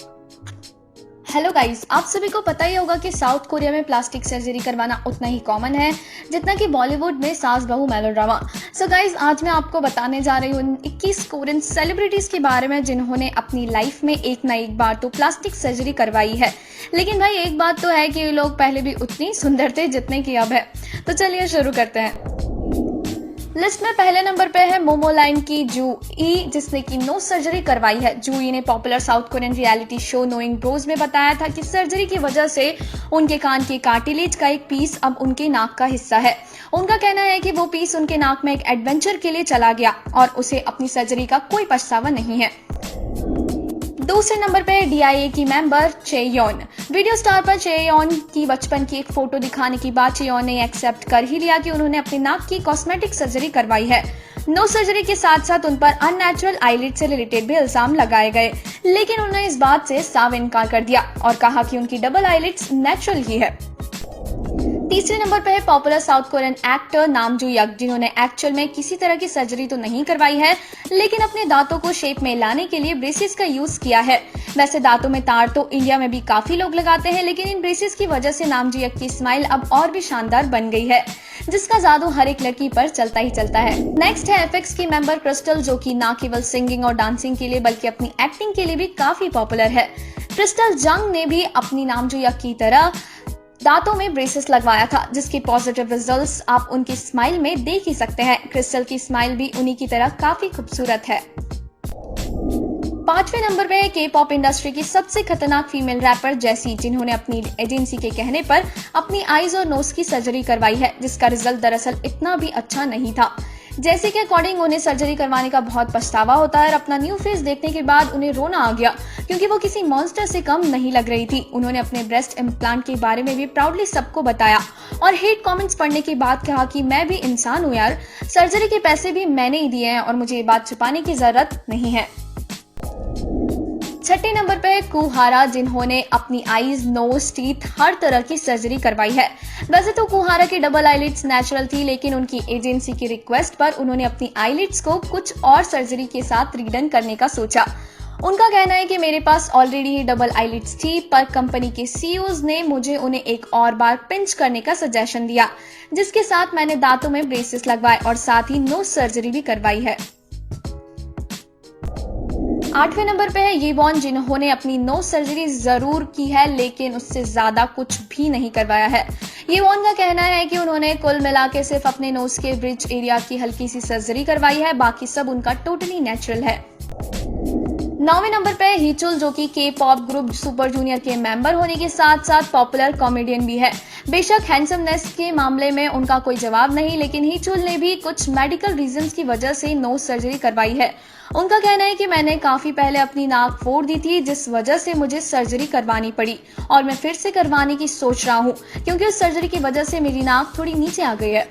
Hello guys, आप सभी को पता ही होगा कि साउथ कोरिया में प्लास्टिक सर्जरी करवाना उतना ही कॉमन है जितना कि बॉलीवुड में सास बहू मेलोड्रामा। सो गाइस, आज मैं आपको बताने जा रही हूँ 21 कोरियन सेलिब्रिटीज के बारे में जिन्होंने अपनी लाइफ में एक ना एक बार तो प्लास्टिक सर्जरी करवाई है। लेकिन भाई एक बात तो है कि ये लोग पहले भी उतनी सुंदर थे जितने की अब है। तो चलिए शुरू करते हैं। लिस्ट में पहले नंबर पे है मोमो लाइन की जू ई, जिसने की नो सर्जरी करवाई है। जू ई ने popular South Korean reality show Knowing Bros में बताया था कि सर्जरी की वजह से उनके कान के कार्टिलेज का एक पीस अब उनके नाक का हिस्सा है। उनका कहना है कि वो पीस उनके नाक में एक एडवेंचर के लिए चला गया और उसे अपनी सर्जरी का कोई पछतावा नहीं है। दूसरे नंबर पे डीआईए की मेंबर चेयोन। वीडियो स्टार पर चेयोन की बचपन की एक फोटो दिखाने के बाद चेयोन ने एक्सेप्ट कर ही लिया कि उन्होंने अपने नाक की कॉस्मेटिक सर्जरी करवाई है। नो सर्जरी के साथ साथ उन पर अननेचुरल आईलिड से रिलेटेड भी इल्जाम लगाए गए, लेकिन उन्होंने इस बात से साफ इनकार कर दिया और कहा कि उनकी डबल आईलिड्स नेचुरल ही है। तीसरे नंबर पर है पॉपुलर साउथ कोरियन एक्टर नाम जू यक, जिन्होंने एक्चुअल में किसी तरह की सर्जरी तो नहीं करवाई है, लेकिन अपने दांतों को शेप में लाने के लिए ब्रेसेस का यूज किया है। वैसे दांतों में तार तो इंडिया में भी काफी लोग लगाते हैं, लेकिन इन ब्रेसेस की वजह से नाम जू यक की स्माइल अब और भी शानदार बन गई है, जिसका जादू हर एक लड़की पर चलता ही चलता है। नेक्स्ट है एफएक्स की मेंबर क्रिस्टल, जो कि न केवल सिंगिंग और डांसिंग के लिए बल्कि अपनी एक्टिंग के लिए भी काफी पॉपुलर है। क्रिस्टल जंग ने भी अपनी नाम जू यक की तरह दांतों में ब्रेसेस लगवाया था, जिसके पॉजिटिव रिजल्ट्स आप उनकी स्माइल में देख ही सकते हैं। क्रिस्टल की स्माइल भी उन्हीं की तरह काफी खूबसूरत है। पांचवें नंबर पे है के पॉप इंडस्ट्री की सबसे खतरनाक फीमेल रैपर जेसी, जिन्होंने अपनी एजेंसी के कहने पर अपनी आईज और नोज की सर्जरी करवाई है, जिसका रिजल्ट दरअसल इतना भी अच्छा नहीं था। जैसे के अकॉर्डिंग उन्हें सर्जरी करवाने का बहुत पछतावा होता है और अपना न्यू फेस देखने के बाद उन्हें रोना आ गया, क्योंकि वो किसी मॉन्स्टर से कम नहीं लग रही थी। उन्होंने अपने ब्रेस्ट इम्प्लांट के बारे में भी प्राउडली सबको बताया और हेट कमेंट्स पढ़ने के बाद कहा कि मैं भी इंसान हूँ यार, सर्जरी के पैसे भी मैंने ही दिए हैं और मुझे ये बात छुपाने की जरूरत नहीं है। छठे नंबर पे कुहारा, जिन्होंने अपनी आईज, नोज, टीथ हर तरह की सर्जरी करवाई है। वैसे तो कुहारा की डबल आईलिड्स नेचुरल थी, लेकिन उनकी एजेंसी की रिक्वेस्ट पर उन्होंने अपनी आईलिड्स को कुछ और सर्जरी के साथ रीडन करने का सोचा। उनका कहना है कि मेरे पास ऑलरेडी ही डबल आईलिड्स थी, पर कंपनी के सीईओज ने मुझे उन्हें एक और बार पिंच करने का सजेशन दिया, जिसके साथ मैंने दांतों में ब्रेसेस लगवाए और साथ ही नोज सर्जरी भी करवाई है। आठवें नंबर पे है येवॉन, जिन्होंने अपनी नोज सर्जरी जरूर की है, लेकिन उससे ज्यादा कुछ भी नहीं करवाया है। येवॉन का कहना है कि उन्होंने कुल मिला के सिर्फ अपने नोज के ब्रिज एरिया की हल्की सी सर्जरी करवाई है, बाकी सब उनका टोटली नेचुरल है। 9वें नंबर पे हीचुल, जो कि के पॉप ग्रुप सुपर जूनियर के मेंबर होने के साथ साथ पॉपुलर कॉमेडियन भी है। बेशक हैंडसमनेस के मामले में उनका कोई जवाब नहीं, लेकिन हीचुल ने भी कुछ मेडिकल रीजंस की वजह से नोज सर्जरी करवाई है। उनका कहना है कि मैंने काफी पहले अपनी नाक फोड़ दी थी, जिस वजह से मुझे सर्जरी करवानी पड़ी और मैं फिर से करवाने की सोच रहा हूँ, क्योंकि उस सर्जरी की वजह से मेरी नाक थोड़ी नीचे आ गई है।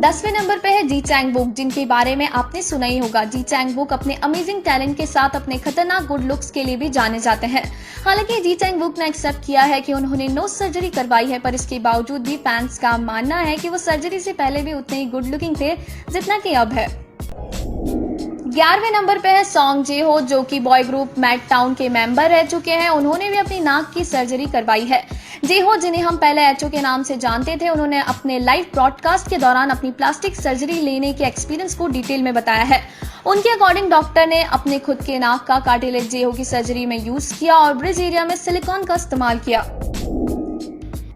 10वें नंबर पे है जी चैंग-वुक, जिनके बारे में आपने सुना ही होगा। जी चैंग-वुक अपने अमेजिंग टैलेंट के साथ अपने खतरनाक गुड लुक्स के लिए भी जाने जाते हैं। हालांकि जी चैंग-वुक ने एक्सेप्ट किया है कि उन्होंने नोज सर्जरी करवाई है, पर इसके बावजूद भी फैंस का मानना है कि वो सर्जरी से पहले भी उतने ही गुड लुकिंग थे जितना कि अब है। 11वें नंबर पे है सॉन्ग जे हो, जो कि बॉय ग्रुप मैट टाउन के मेंबर रह चुके हैं। उन्होंने भी अपनी नाक की सर्जरी करवाई है। जे हो, जिन्हें हम पहले एचओ के नाम से जानते थे, उन्होंने अपने लाइव ब्रॉडकास्ट के दौरान अपनी प्लास्टिक सर्जरी लेने के एक्सपीरियंस को डिटेल में बताया है। उनके अकॉर्डिंग डॉक्टर ने अपने खुद के नाक का कार्टिलेज जे हो की सर्जरी में यूज किया और ब्रिज एरिया में सिलिकॉन का इस्तेमाल किया।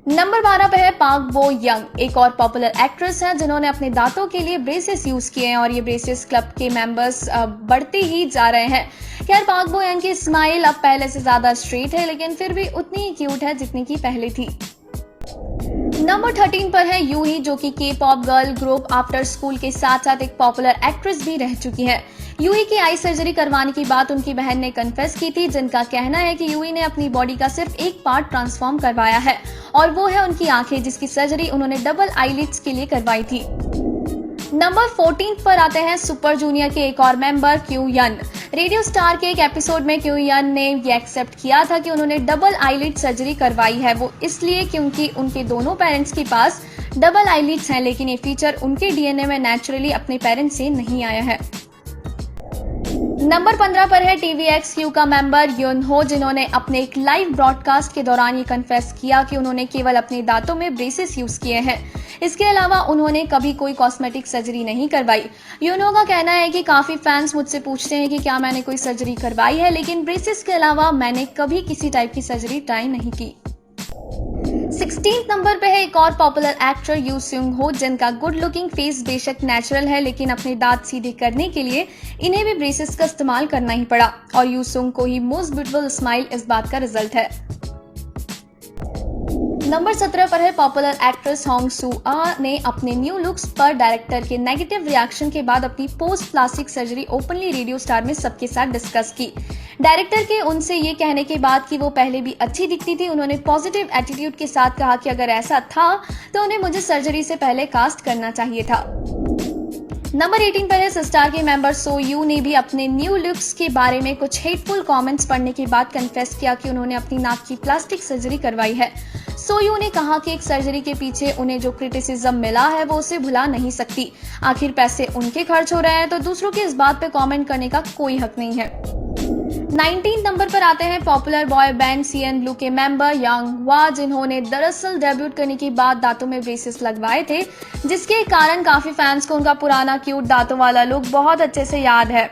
नंबर 12 पे है पार्क बो यंग, एक और पॉपुलर एक्ट्रेस है जिन्होंने अपने दांतों के लिए ब्रेसेस यूज किए हैं और ये ब्रेसेस क्लब के मेंबर्स बढ़ते ही जा रहे हैं। खैर, पार्क बो यंग की स्माइल अब पहले से ज्यादा स्ट्रेट है, लेकिन फिर भी उतनी ही क्यूट है जितनी की पहले थी। नंबर 13 पर है यूही, जो कि के pop girl group after school के साथ साथ एक पॉपुलर एक्ट्रेस भी रह चुकी है। यूही की आई सर्जरी करवाने की बात उनकी बहन ने कन्फेस की थी, जिनका कहना है कि यूही ने अपनी बॉडी का सिर्फ एक पार्ट ट्रांसफॉर्म करवाया है और वो है उनकी आंखें, जिसकी सर्जरी उन्होंने डबल आईलिड्स के लिए करवाई थी। नंबर 14 पर आते हैं सुपर जूनियर के एक और मेंबर क्यू यन। रेडियो स्टार के एक एपिसोड में क्यू यन ने ये एक्सेप्ट किया था कि उन्होंने डबल आईलिड सर्जरी करवाई है, वो इसलिए क्योंकि उनके दोनों पेरेंट्स के पास डबल आईलिड्स हैं, लेकिन ये फीचर उनके डीएनए में नेचुरली अपने पेरेंट्स से नहीं आया है। नंबर 15 पर है TVXQ का मेंबर युनहो, जिन्होंने अपने एक लाइव ब्रॉडकास्ट के दौरान ये कन्फेस किया कि उन्होंने केवल अपने दांतों में ब्रेसेस यूज किए हैं। इसके अलावा उन्होंने कभी कोई कॉस्मेटिक सर्जरी नहीं करवाई। युनहो का कहना है कि काफी फैंस मुझसे पूछते हैं कि क्या मैंने कोई सर्जरी करवाई है, लेकिन ब्रेसेस के अलावा मैंने कभी किसी टाइप की सर्जरी ट्राई नहीं की। 16th नंबर पे है एक और पॉपुलर एक्टर यू सुंग हो, जिनका गुड लुकिंग फेस बेशक नेचुरल है, लेकिन अपने दांत सीधे करने के लिए इन्हें भी ब्रेसेस का इस्तेमाल करना ही पड़ा और यू सुंग को ही मोस्ट ब्यूटीफुल स्माइल इस बात का रिजल्ट है। नंबर 17 पर है पॉपुलर एक्ट्रेस होंग सू-आ ने अपने न्यू लुक्स पर डायरेक्टर के नेगेटिव रिएक्शन के बाद अपनी post plastic surgery openly radio star में सबके साथ डिस्कस की। डायरेक्टर के उनसे ये कहने के बाद कि वो पहले भी अच्छी दिखती थी, उन्होंने पॉजिटिव एटीट्यूड के साथ कहा कि अगर ऐसा था तो उन्हें मुझे सर्जरी से पहले कास्ट करना चाहिए था। नंबर 18 पर है सिस्टार के मेंबर सो यू ने भी अपने न्यू लुक्स के बारे में कुछ हेटफुल कमेंट्स पढ़ने के बाद कन्फेस किया कि उन्होंने अपनी नाक की प्लास्टिक सर्जरी करवाई है। सो यू ने कहा कि एक सर्जरी के पीछे उन्हें जो क्रिटिसिज्म मिला है वो उसे भुला नहीं सकती। आखिर पैसे उनके खर्च हो रहे हैं तो दूसरों के इस बात पे कमेंट करने का कोई हक नहीं है। 19 नंबर पर आते हैं पॉपुलर बॉय बैंड CNBLUE के मेंबर योंगहवा, जिन्होंने दरअसल डेब्यूट करने के बाद दांतों में ब्रेसेस लगवाए थे, जिसके कारण काफी फैंस को उनका पुराना क्यूट दांतों वाला लुक बहुत अच्छे से याद है।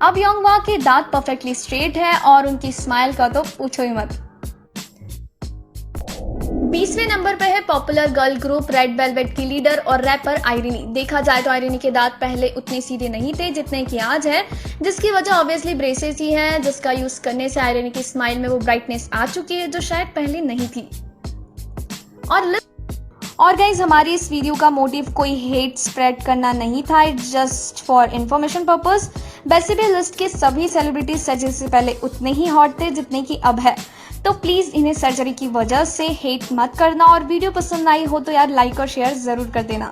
अब योंगहवा के दांत परफेक्टली स्ट्रेट है और उनकी स्माइल का तो पूछो ही मत। 20वें नंबर पे है popular girl group red velvet की लीडर और रैपर आयरिनी। देखा जाए तो आयरिनी के दांत पहले उतने सीधे नहीं थे जितने कि आज है, जिसकी वजह ऑब्वियसली ब्रेसेस ही है, जिसका यूज करने से आयरिनी की स्माइल में वो ब्राइटनेस आ चुकी है जो शायद पहले नहीं थी। और गाइज, हमारी इस वीडियो का मोटिव कोई हेट स्प्रेड करना नहीं था, it's just for information purpose. वैसे भी लिस्ट के सभी सेलिब्रिटीज सर्जरी से पहले उतने ही हॉट थे जितने की अब है, तो प्लीज इन्हें सर्जरी की वजह से हेट मत करना और वीडियो पसंद आई हो तो यार लाइक और शेयर जरूर कर देना।